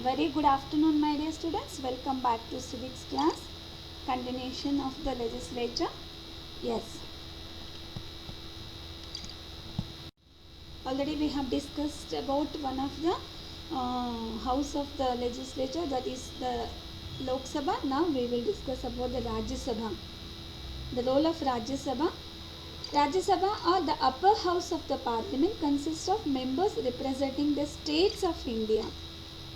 Very good afternoon, my dear students. Welcome back to civics class. Continuation of the legislature. Yes. Already we have discussed about one of the house of the legislature, that is the Lok Sabha. Now we will discuss about the Rajya Sabha. The role of Rajya Sabha. Rajya Sabha, or the upper house of the parliament, consists of members representing the states of India.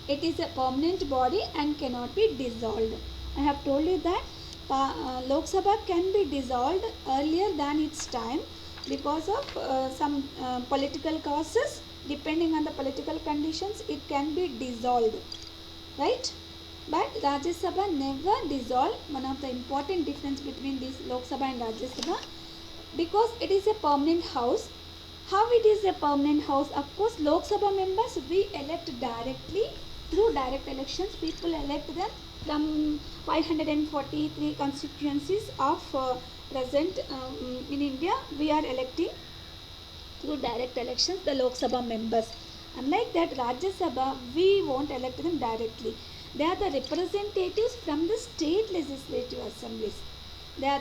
It is a permanent body and cannot be dissolved. I have told you that Lok Sabha can be dissolved earlier than its time because of some political causes. Depending on the political conditions, it can be dissolved, right? But Rajya Sabha never dissolved. One of the important difference between this Lok Sabha and Rajya Sabha, because it is a permanent house. How it is a permanent house? Of course, Lok Sabha members we elect directly through direct elections. People elect them from 543 constituencies of present in India. We are electing through direct elections the Lok Sabha members. Unlike that, Rajya Sabha, we won't elect them directly. They are the representatives from the state legislative assemblies. They are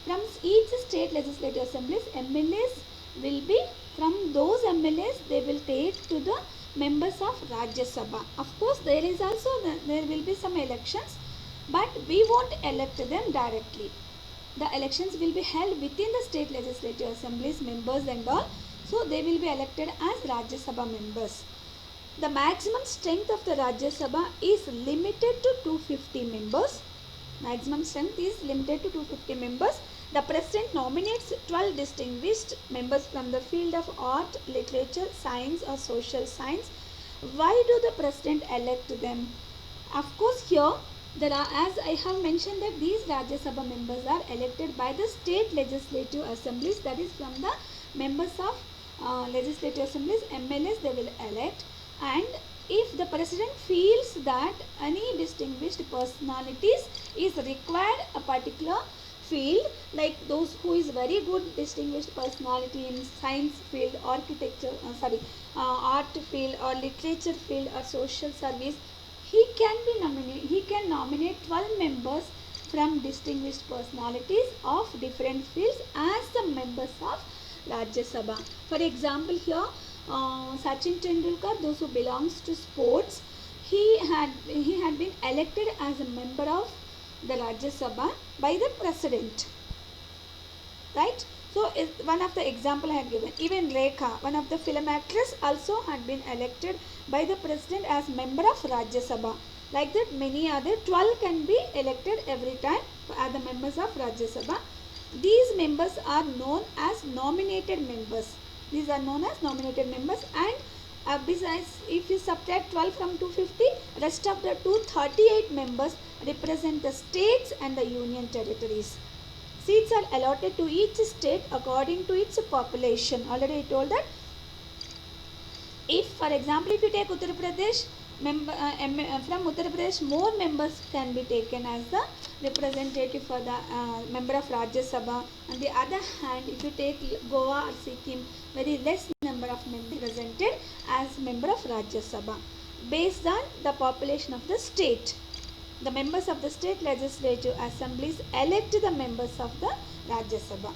from each state legislative assemblies, MLAs will be from those MLAs, they will take to the members of Rajya Sabha. Of course, there will be some elections, but we won't elect them directly. The elections will be held within the state legislative assemblies members and all. So they will be elected as Rajya Sabha members. The maximum strength of the Rajya Sabha is limited to 250 members. Maximum strength is limited to 250 members. The President nominates 12 distinguished members from the field of art, literature, science or social science. Why do the President elect them? Of course, here there are, as I have mentioned, that these Rajya Sabha members are elected by the state legislative assemblies, that is from the members of legislative assemblies, MLAs they will elect. And if the President feels that any distinguished personalities is required a particular field, like those who is very good distinguished personality in science field, architecture, art field or literature field or social service, he can nominate 12 members from distinguished personalities of different fields as the members of Rajya Sabha. For example, here Sachin Tendulkar, those who belongs to sports, he had been elected as a member of the Rajya Sabha by the President, right? So one of the example I had given. Even Rekha, one of the film actress, also had been elected by the President as member of Rajya Sabha. Like that, many other 12 can be elected every time as the members of Rajya Sabha. These members are known as nominated members. These are known as nominated members, and besides, if you subtract 12 from 250, rest of the 238 members represent the states and the union territories. Seats are allotted to each state according to its population. Already I told that. If, for example, if you take Uttar Pradesh, from Uttar Pradesh, more members can be taken as the representative for the member of Rajya Sabha. On the other hand, if you take Goa or Sikkim, very less number of members represented as member of Rajya Sabha based on the population of the state. The members of the state legislative assemblies elect the members of the Rajya Sabha.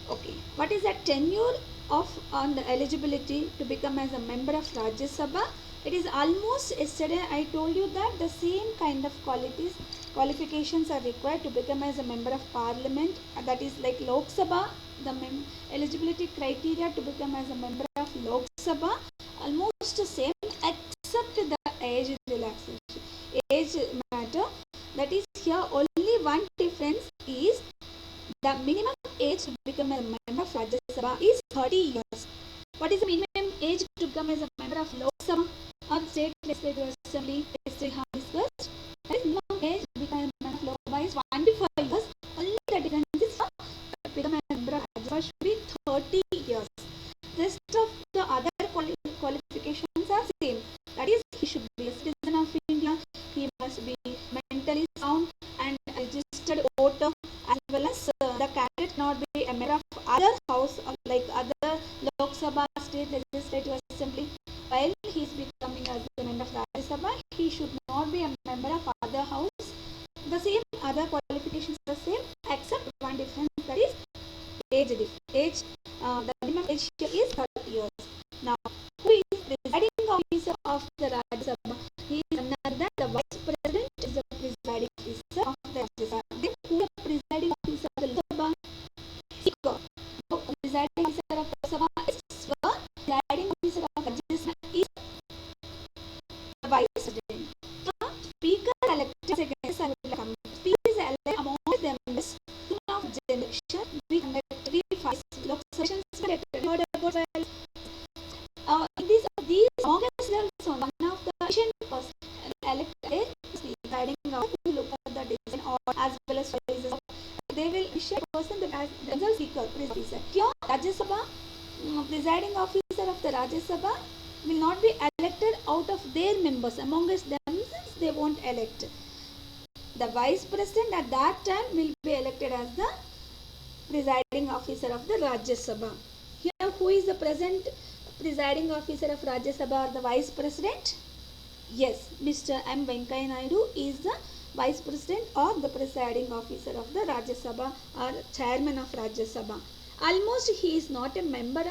Okay, what is the tenure on the eligibility to become as a member of Rajya Sabha? It is almost, yesterday I told you that the same kind of qualifications are required to become as a member of parliament. That is like Lok Sabha, the eligibility criteria to become as a member of Lok Sabha almost the same, except the age relaxation. Age matter, that is here only one difference is the minimum age to become a member of Rajya Sabha is 30 years. What is the minimum age to become as a member of Lok Sabha or state legislative assembly? Yesterday have discussed. That is minimum age to become a member of Lok Sabha is 25 years. Only the difference is for become a member of Rajya Sabha should be 30 years. Rest of the other qualifications are same. That is, he should be a citizen of India. He must be mentally sound and registered voter, as well as the candidate not be a member of other house like other Lok Sabha, state legislative assembly. While he is becoming as a member of Rajya Sabha, he he should not be a member of other house. The same other qualifications are the same, except one difference, that is age. The minimum age here is 30 years. Now, who is presiding officer of the Rajya Sabha? He is none other than the Vice President is the presiding officer of the Rajya Sabha. Then who is the presiding officer of the Lok Sabha? Speaker. So, presiding officer of the Sabha is Speaker. Presiding officer of Rajya Sabha is the Vice President. The Speaker elected second. Speaker is elected among the members of generation. We conduct 3 5 Lok sessions. Heard about these longest levels on one of the Asian person elected guiding out to look at the design or as well as sizes. They will share person that as the speaker president. Here, Rajya Sabha presiding officer of the Rajya Sabha will not be elected out of their members. Amongst themselves, they won't elect. The vice president at that time will be elected as the presiding officer of the Rajya Sabha. Here, who is the present presiding officer of Rajya Sabha or the vice president? Yes, Mr. M. Venkaiah Naidu is the vice president or the presiding officer of the Rajya Sabha or chairman of Rajya Sabha. Almost he is not a member,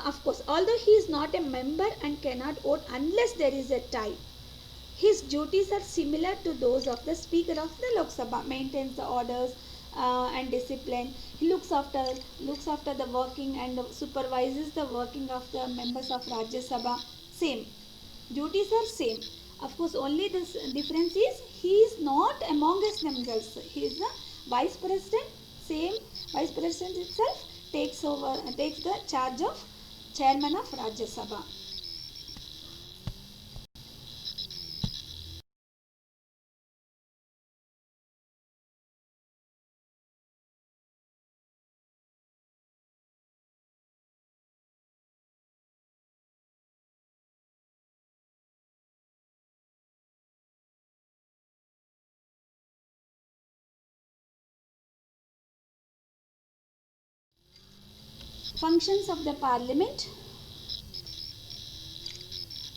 of course, although he is not a member and cannot vote unless there is a tie. His duties are similar to those of the Speaker of the Lok Sabha, maintains the orders and discipline. He looks after the working and supervises the working of the members of Rajya Sabha. Same. Duties are same. Of course, only this difference is he is not amongst themselves. He is the vice president. Same vice president itself takes the charge of chairman of Rajya Sabha. Functions of the parliament.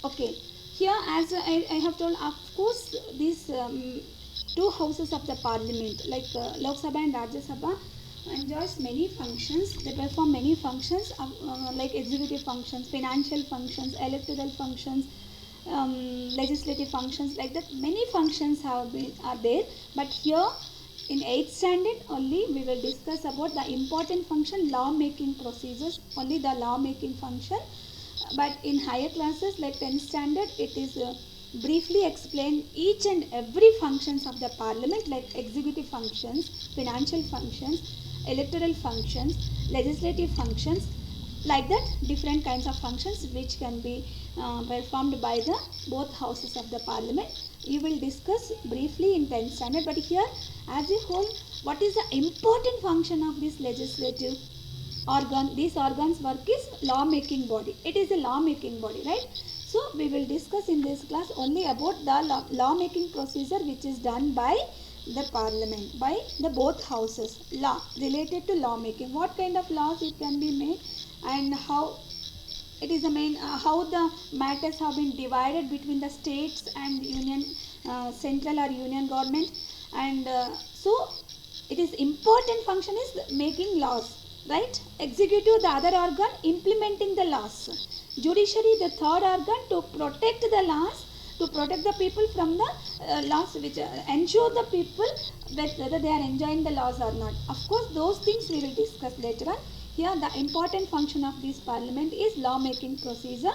Okay, here as I have told, of course, these 2 houses of the parliament like Lok Sabha and Rajya Sabha enjoys many functions. They perform many functions like executive functions, financial functions, electoral functions, legislative functions, like that. Many functions are there, but here in 8th standard only we will discuss about the important function, law making procedures, only the law making function. But in higher classes like 10th standard, it is briefly explain each and every functions of the parliament, like executive functions, financial functions, electoral functions, legislative functions, like that. Different kinds of functions which can be performed by the both houses of the parliament. You will discuss briefly in 10th standard, but here as a whole, what is the important function of this legislative organ? This organ's work is law making body. It is a law making body, right? So we will discuss in this class only about the law making procedure which is done by the parliament, by the both houses. Law related to law making, what kind of laws it can be made and how it is the main how the matters have been divided between the states and union, central or union government. And so it is important function is making laws, right? Executive, the other organ, implementing the laws. Judiciary, the third organ, to protect the laws, to protect the people from the laws, which ensure the people that whether they are enjoying the laws or not. Of course, those things we will discuss later on. Here the important function of this parliament is law making procedure.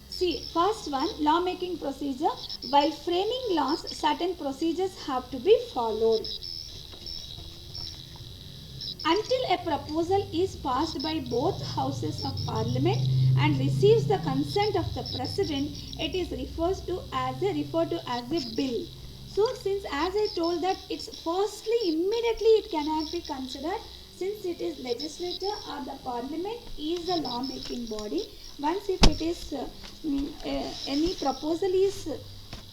See, first one, law making procedure. While framing laws, certain procedures have to be followed. Until a proposal is passed by both houses of parliament and receives the consent of the president, it is referred to as a bill. So since as I told that it's firstly immediately it cannot be considered, since it is legislature or the parliament is the law making body. Once if it is any proposal is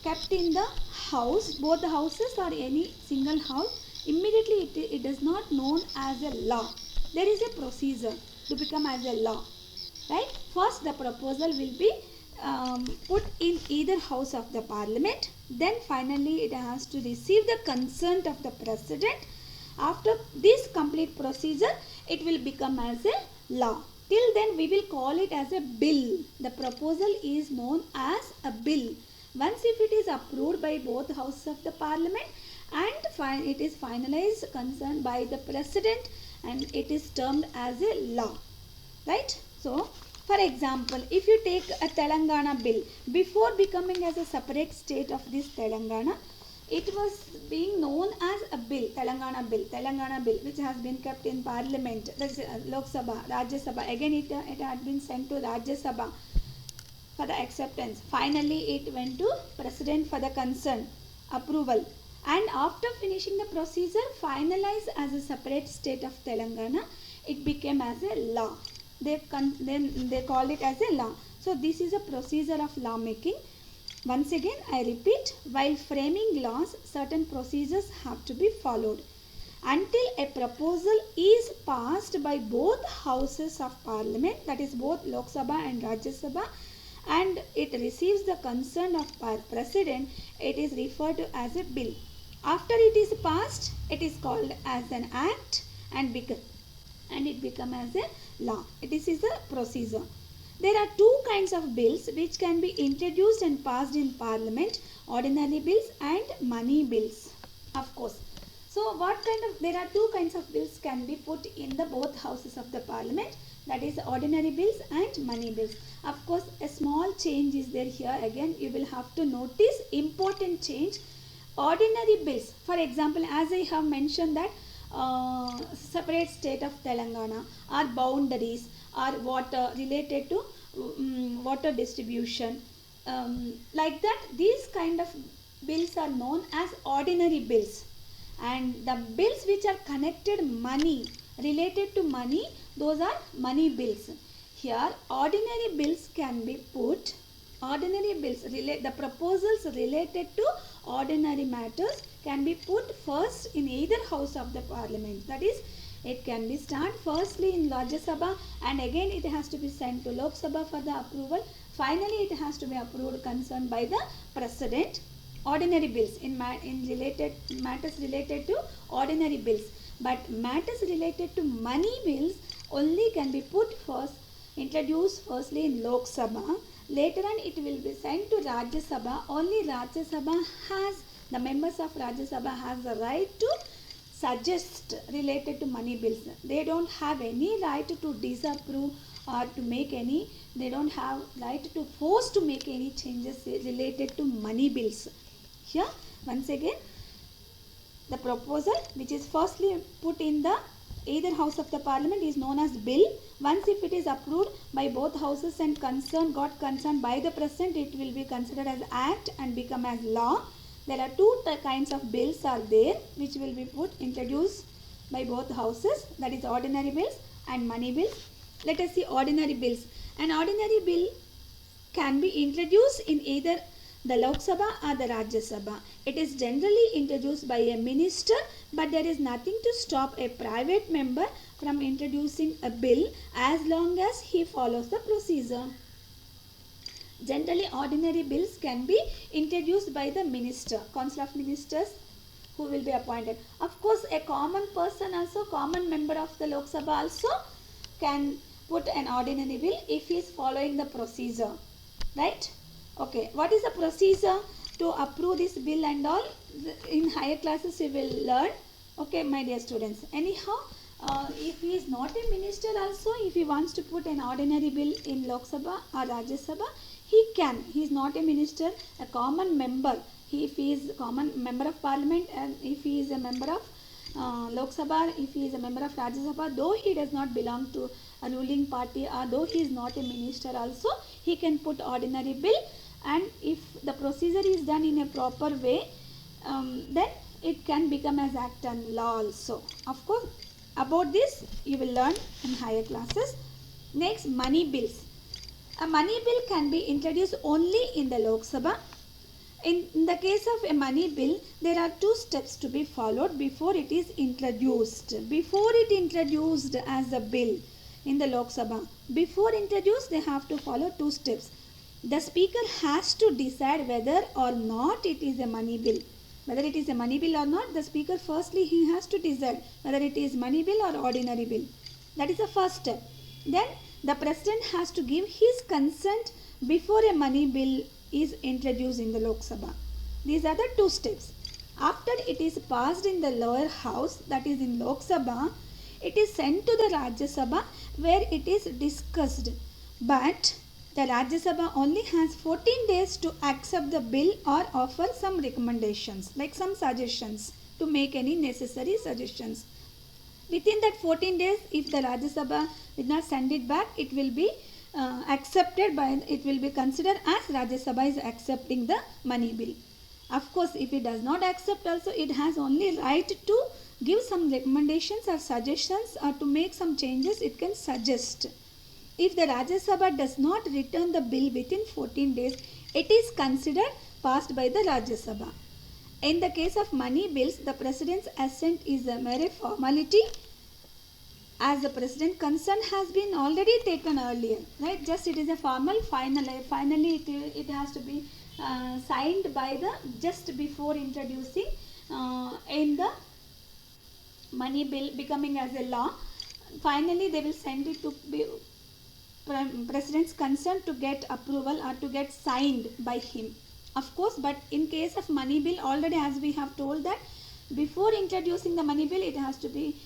kept in the house, both the houses or any single house, immediately it is not known as a law. There is a procedure to become as a law, right? First the proposal will be put in either house of the parliament. Then finally it has to receive the consent of the president. After this complete procedure, it will become as a law. Till then we will call it as a bill. The proposal is known as a bill. Once if it is approved by both houses of the parliament and it is finalized concerned by the president, and it is termed as a law. Right? So, for example, if you take a Telangana bill, before becoming as a separate state of this Telangana, it was being known as a bill, Telangana bill, which has been kept in parliament, that's Lok Sabha, Rajya Sabha. Again it had been sent to Rajya Sabha for the acceptance. Finally it went to president for the consent, approval. And after finishing the procedure, finalized as a separate state of Telangana, it became as a law. Then they call it as a law. So this is a procedure of law making. Once again I repeat, while framing laws, certain procedures have to be followed. Until a proposal is passed by both houses of parliament, that is both Lok Sabha and Rajya Sabha, and it receives the consent of president, it is referred to as a bill. After it is passed, it is called as an act and it become as a law. This is a procedure. There are two kinds of bills which can be introduced and passed in parliament: ordinary bills and money bills. Of course. So there are two kinds of bills can be put in the both houses of the parliament, that is ordinary bills and money bills. Of course, a small change is there here. Again, you will have to notice important change. Ordinary bills, for example, as I have mentioned that separate state of Telangana, or boundaries, or water related to water distribution, like that, these kind of bills are known as ordinary bills. And the bills which are connected money, related to money, those are money bills. Here ordinary bills can be put, the proposals related to ordinary matters can be put first in either house of the parliament. That is, it can be start firstly in Rajya Sabha, and again it has to be sent to Lok Sabha for the approval. Finally it has to be approved concerned by the president. Ordinary bills in related matters related to ordinary bills, but matters related to money bills only can be put first, introduced firstly in Lok Sabha. Later on it will be sent to Rajya Sabha. Only Rajya Sabha has, the members of Rajya Sabha has the right to suggest related to money bills. They don't have any right to disapprove or to make any, they don't have right to force to make any changes related to money bills. Here once again, the proposal which is firstly put in the either house of the parliament is known as bill. Once if it is approved by both houses and got concerned by the president, it will be considered as act and become as law. There are two kinds of bills are there which will be introduced by both houses, that is ordinary bills and money bills. Let us see ordinary bills. An ordinary bill can be introduced in either the Lok Sabha or the Rajya Sabha. It is generally introduced by a minister, but there is nothing to stop a private member from introducing a bill as long as he follows the procedure. Generally, ordinary bills can be introduced by the minister, council of ministers who will be appointed. Of course, a common person also, common member of the Lok Sabha also can put an ordinary bill if he is following the procedure. Right? Okay, what is the procedure to approve this bill and all? In higher classes you will learn. Okay, my dear students. Anyhow, if he is not a minister also, if he wants to put an ordinary bill in Lok Sabha or Rajya Sabha, he can. He is not a minister, a common member. If he is a common member of parliament, and if he is a member of Lok Sabha, if he is a member of Rajya Sabha, though he does not belong to a ruling party or though he is not a minister also, he can put ordinary bill. And if the procedure is done in a proper way, then it can become as act and law also. Of course, about this you will learn in higher classes. Next, money bills. A money bill can be introduced only in the Lok Sabha. In the case of a money bill, there are two steps to be followed before it is introduced. Before it introduced as a bill in the Lok Sabha, before introduced they have to follow two steps. The speaker has to decide whether or not it is a money bill. Whether it is a money bill or not, the speaker firstly he has to decide whether it is money bill or ordinary bill. That is the first step. Then the president has to give his consent before a money bill is introduced in the Lok Sabha. These are the two steps. After it is passed in the lower house, that is in Lok Sabha, it is sent to the Rajya Sabha where it is discussed. But the Rajya Sabha only has 14 days to accept the bill or offer some recommendations, like some suggestions, to make any necessary suggestions. Within that 14 days, if the Rajya Sabha did not send it back, it will be accepted by, it will be considered as Rajya Sabha is accepting the money bill. Of course, if it does not accept also, it has only right to give some recommendations or suggestions, or to make some changes it can suggest. If the Rajya Sabha does not return the bill within 14 days, it is considered passed by the Rajya Sabha. In the case of money bills, the President's assent is a mere formality, as the President consent has been already taken earlier, right? Just it is a formal, finally it has to be signed by the, just before introducing in the money bill becoming as a law. Finally they will send it to be President's consent to get approval or to get signed by him, of course. But in case of money bill, already as we have told that before introducing the money bill, it has to be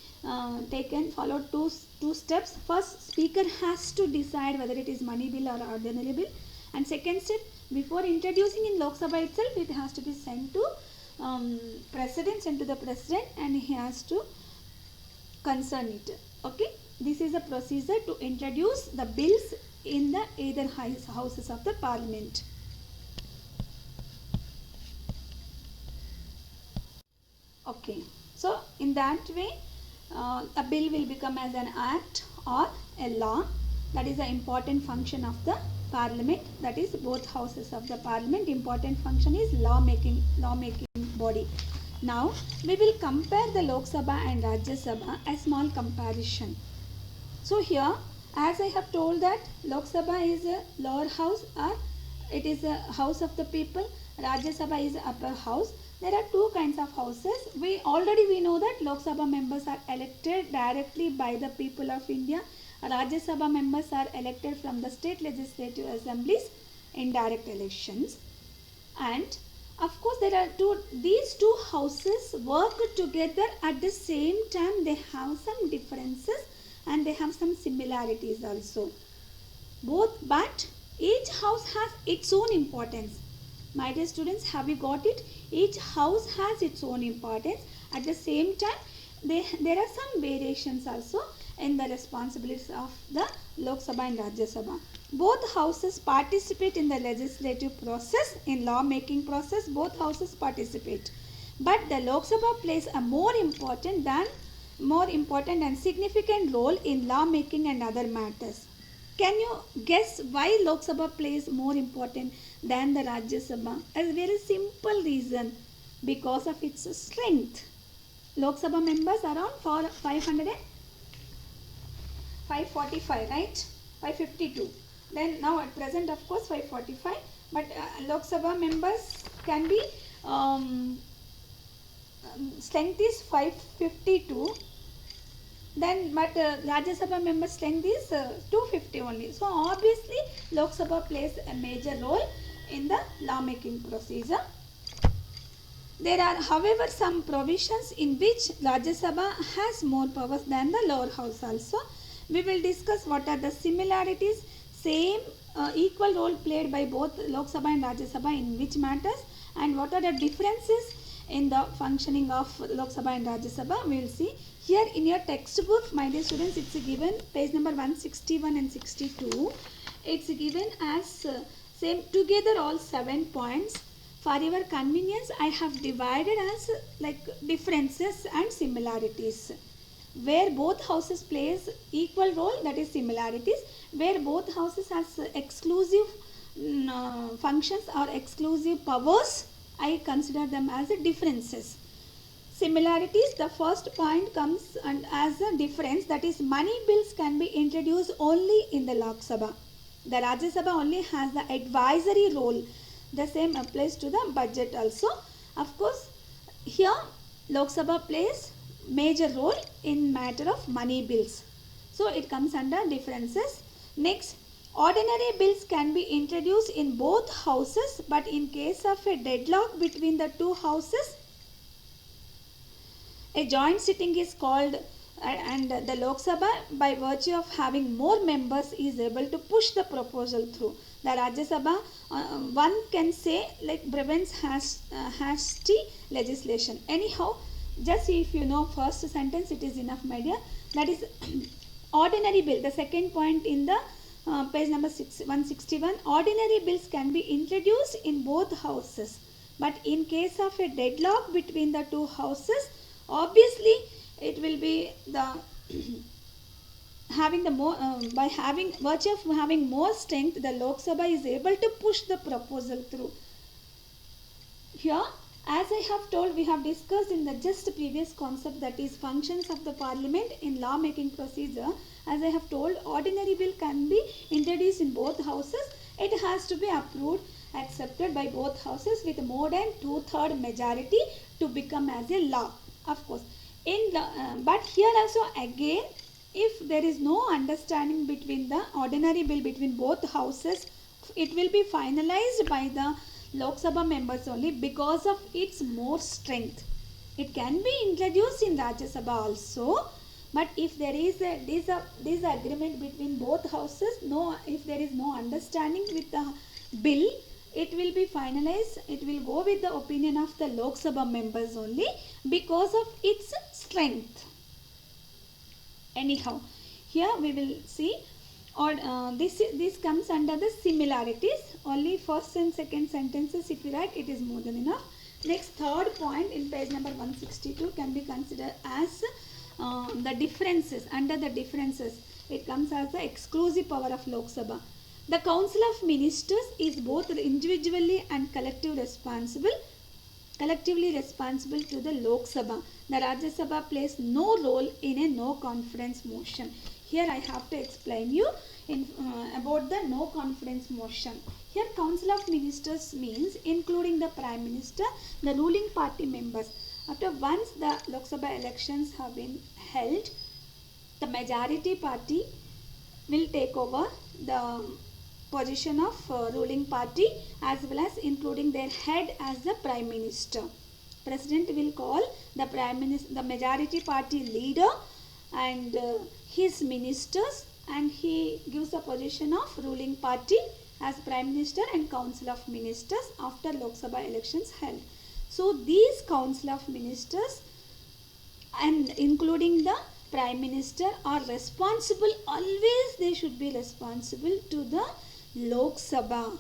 followed two steps. First, speaker has to decide whether it is money bill or ordinary bill, and second step, before introducing in Lok Sabha itself, it has to be sent to sent to the President, and he has to concern it. Okay, this is a procedure to introduce the bills in the either houses of the Parliament. Okay, so in that way a bill will become as an act or a law. That is the important function of the Parliament, that is both houses of the Parliament. Important function is lawmaking body. Now we will compare the Lok Sabha and Rajya Sabha, a small comparison. So here, as I have told that Lok Sabha is a lower house, or it is a house of the people. Rajya Sabha is upper house. There are two kinds of houses. We know that Lok Sabha members are elected directly by the people of India. Rajya Sabha members are elected from the state legislative assemblies in direct elections. And of course there are these two houses work together at the same time. They have some differences and they have some similarities also. But each house has its own importance. My dear students, have you got it? Each house has its own importance. At the same time, there are some variations also in the responsibilities of the Lok Sabha and Rajya Sabha. Both houses participate in the legislative process, in law making process. Both houses participate. But the Lok Sabha plays a more important and significant role in law making and other matters. Can you guess why Lok Sabha plays more important than the Rajya Sabha? A very simple reason, because of its strength. Lok Sabha members are around 545, right? 552. Then now at present, of course, 545. But Lok Sabha members can be strength is 552. Then but Rajya Sabha members strength is 250 only. So obviously Lok Sabha plays a major role in the law making procedure. There are however some provisions in which Rajya Sabha has more powers than the lower house also. We will discuss what are the similarities, same equal role played by both Lok Sabha and Rajya Sabha in which matters, and what are the differences in the functioning of Lok Sabha and Rajya Sabha. We will see. Here in your textbook, my dear students, it's given page number 161 and 62. It's given as same together all 7 points. For your convenience, I have divided as like differences and similarities. Where both houses plays equal role, that is similarities. Where both houses has exclusive functions or exclusive powers, I consider them as differences. Similarities, the first point comes and as a difference, that is money bills can be introduced only in the Lok Sabha. The Rajya Sabha only has the advisory role. The same applies to the budget also. Of course, here Lok Sabha plays major role in matter of money bills. So it comes under differences. Next, ordinary bills can be introduced in both houses, but in case of a deadlock between the two houses, a joint sitting is called, and the Lok Sabha, by virtue of having more members, is able to push the proposal through. The Rajya Sabha, one can say, like, prevents hasty legislation. Anyhow, just if you know first sentence, it is enough, my dear. That is ordinary bill. The second point in the page number 161. Ordinary bills can be introduced in both houses, but in case of a deadlock between the two houses, obviously it will be the having the more by having virtue of having more strength, the Lok Sabha is able to push the proposal through. Here, as I have told, we have discussed in the just previous concept, that is functions of the parliament in law making procedure. As I have told, ordinary bill can be introduced in both houses. It has to be approved, accepted by both houses with more than 2/3 majority to become as a law. Of course, but here also again, if there is no understanding between the ordinary bill between both houses, it will be finalized by the Lok Sabha members only because of its more strength. It can be introduced in Rajya Sabha also, but if there is a disagreement between both houses, if there is no understanding with the bill, it will be finalized, it will go with the opinion of the Lok Sabha members only because of its strength. Anyhow, here we will see, or this comes under the similarities. Only first and second sentences if you write, it is more than enough. Next, third point in page number 162 can be considered as the differences. Under the differences, it comes as the exclusive power of Lok Sabha. The Council of Ministers is both individually and collectively responsible to the Lok Sabha. The Rajya Sabha plays no role in a no confidence motion. Here I have to explain you about the no confidence motion. Here Council of Ministers means including the Prime Minister, the ruling party members. After once the Lok Sabha elections have been held, the majority party will take over the position of ruling party, as well as including their head as the Prime Minister. President will call the Prime Minister, the majority party leader, and his ministers, and he gives the position of ruling party as Prime Minister and Council of Ministers after Lok Sabha elections held. So these Council of Ministers, and including the Prime Minister, are responsible, always they should be responsible to the Lok Sabha.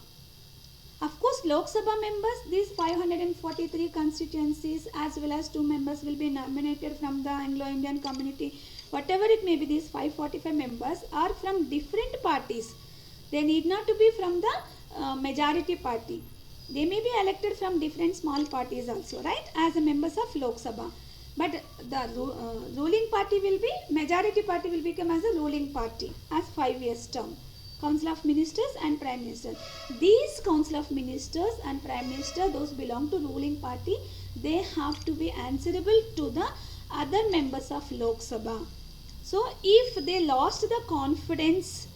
Of course, Lok Sabha members, these 543 constituencies, as well as 2 members will be nominated from the Anglo-Indian community. Whatever it may be, these 545 members are from different parties. They need not to be from the majority party. They may be elected from different small parties also, right, as members of Lok Sabha. But the ruling party will be, majority party will become as a ruling party as 5 years term. Council of Ministers and Prime Minister. These Council of Ministers and Prime Minister, those belong to ruling party, they have to be answerable to the other members of Lok Sabha. So if they lost the confidence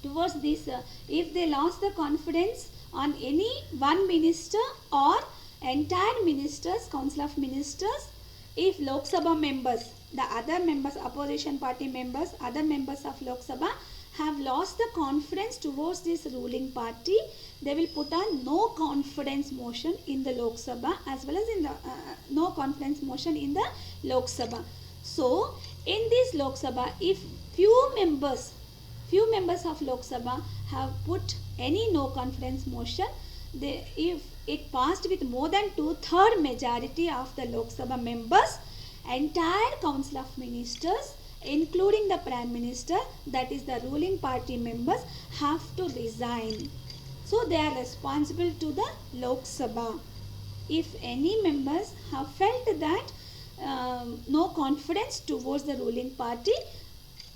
towards this, if they lost the confidence on any one minister or entire ministers, Council of Ministers, if Lok Sabha members, the other members, opposition party members, other members of Lok Sabha have lost the confidence towards this ruling party, they will put on no confidence motion in the Lok Sabha, as well as in the no confidence motion in the Lok Sabha. So in this Lok Sabha, if few members of Lok Sabha have put any no confidence motion, if it passed with more than 2/3 majority of the Lok Sabha members, entire Council of Ministers, including the Prime Minister, that is the ruling party members, have to resign. So they are responsible to the Lok Sabha. If any members have felt that no confidence towards the ruling party,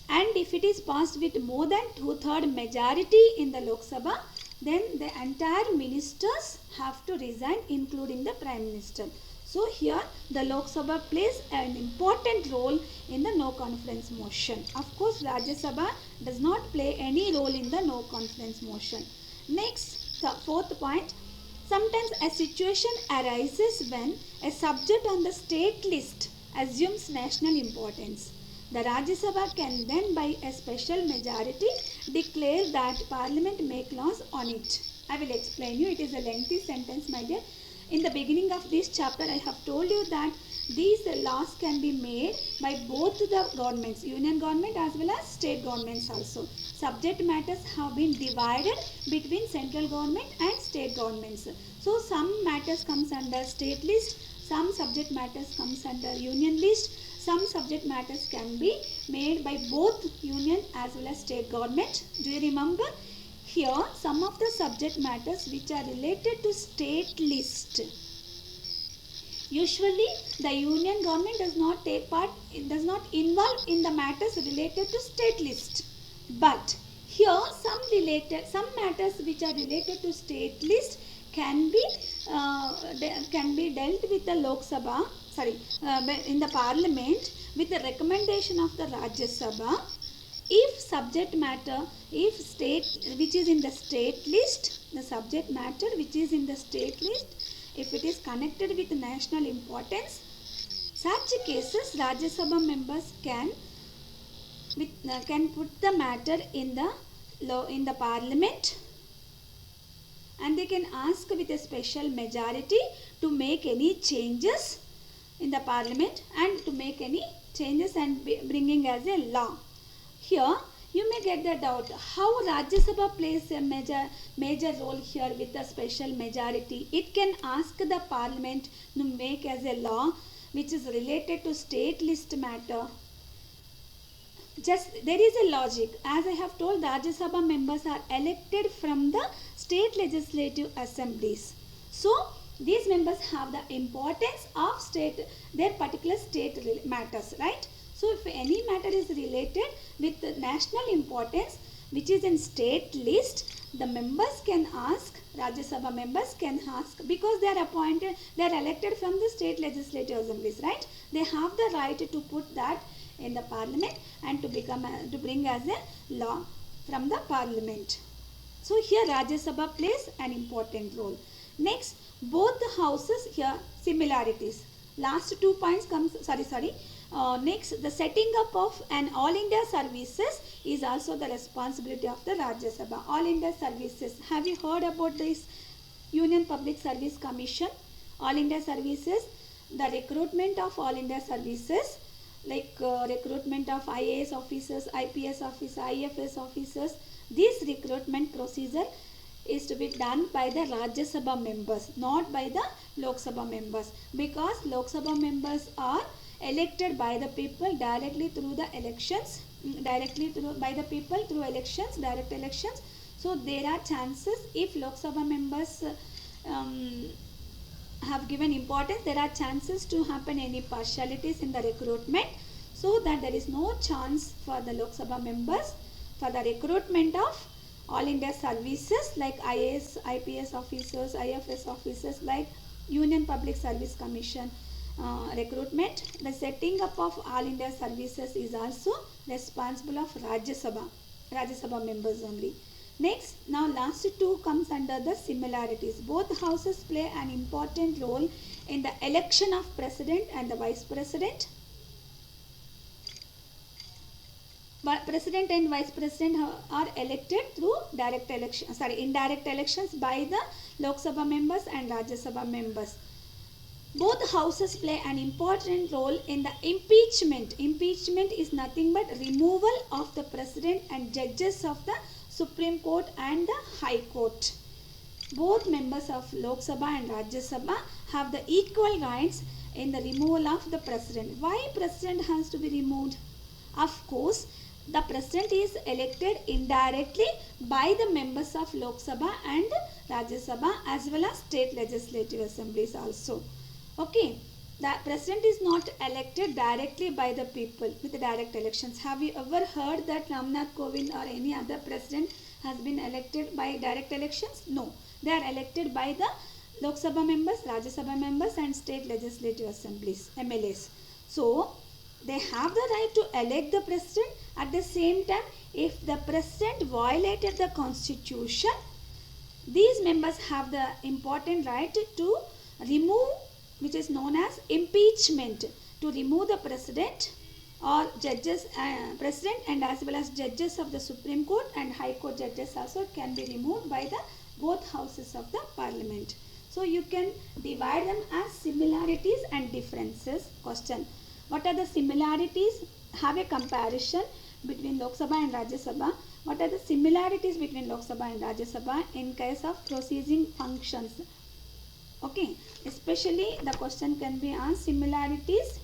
and if it is passed with more than 2/3 majority in the Lok Sabha, then the entire ministers have to resign, including the Prime Minister. So here the Lok Sabha plays an important role in the no confidence motion. Of course, Rajya Sabha does not play any role in the no confidence motion. Next, the fourth point, sometimes a situation arises when a subject on the state list assumes national importance. The Rajya Sabha can then by a special majority declare that Parliament make laws on it. I will explain you. It is a lengthy sentence, my dear. In the beginning of this chapter, I have told you that these laws can be made by both the governments, union government as well as state governments also. Subject matters have been divided between central government and state governments. So some matters comes under state list, some subject matters comes under union list. Some subject matters can be made by both union as well as state government. Do you remember? Here some of the subject matters which are related to state list. Usually the union government does not take part, it does not involve in the matters related to state list. But here some matters which are related to state list can be dealt with the Lok Sabha, in the Parliament with the recommendation of the Rajya Sabha. If subject matter, if state which is in the state list, the subject matter which is in the state list, if it is connected with national importance, such cases Rajya Sabha members can put the matter in the Parliament, and they can ask with a special majority to make any changes in the Parliament and to make any changes and bringing as a law. Here you may get the doubt how Rajya Sabha plays a major role here with a special majority. It can ask the Parliament to make as a law which is related to state list matter. Just there is a logic. As I have told, the Rajya Sabha members are elected from the state legislative assemblies. So these members have the importance of their particular state matters, right? So if any matter is related with national importance which is in state list, the members can ask, Rajya Sabha members can ask, because they are appointed, they are elected from the state legislative assemblies, right? They have the right to put that in the Parliament and to bring as a law from the Parliament. So here Rajya Sabha plays an important role. Next, both the houses here similarities. Last 2 points comes, next, the setting up of an All India Services is also the responsibility of the Rajya Sabha. All India Services. Have you heard about this Union Public Service Commission? All India Services, the recruitment of All India Services, like recruitment of IAS officers, IPS officers, IFS officers. This recruitment procedure is to be done by the Rajya Sabha members, not by the Lok Sabha members, because Lok Sabha members are elected by the people directly through the elections, direct elections. So there are chances, if Lok Sabha members have given importance, there are chances to happen any partialities in the recruitment, so that there is no chance for the Lok Sabha members for the recruitment of All India Services like IAS, IPS officers, IFS officers, like Union Public Service Commission recruitment. The setting up of All India Services is also responsible of Rajya Sabha members only. Next, now last 2 comes under the similarities. Both houses play an important role in the election of president and the vice president. But president and vice president are elected through indirect elections by the Lok Sabha members and Rajya Sabha members. Both houses play an important role in the impeachment. Impeachment is nothing but removal of the president and judges of the Supreme Court and the High Court. Both members of Lok Sabha and Rajya Sabha have the equal rights in the removal of the president. Why president has to be removed? Of course, the president is elected indirectly by the members of Lok Sabha and Rajya Sabha as well as state legislative assemblies also. Okay. the president is not elected directly by the people with the direct elections. Have you ever heard that Ramnath Kovind or any other president has been elected by direct elections? No. They are elected by the Lok Sabha members, Rajya Sabha members and state legislative assemblies, MLAs. So, they have the right to elect the president. At the same time, if the president violated the constitution, these members have the important right to remove, which is known as impeachment, to remove the president or judges, president and as well as judges of the Supreme Court and High Court judges also can be removed by the both houses of the parliament. So you can divide them as similarities and differences. Question: what are the similarities? Have a comparison between Lok Sabha and Rajya Sabha. What are the similarities between Lok Sabha and Rajya Sabha in case of processing functions? Okay, especially the question can be asked similarities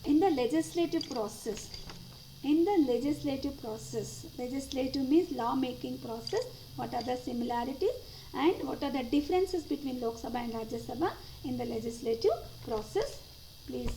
in the legislative process. In the legislative process, legislative means law making process. What are the similarities and what are the differences between Lok Sabha and Rajya Sabha in the legislative process? Please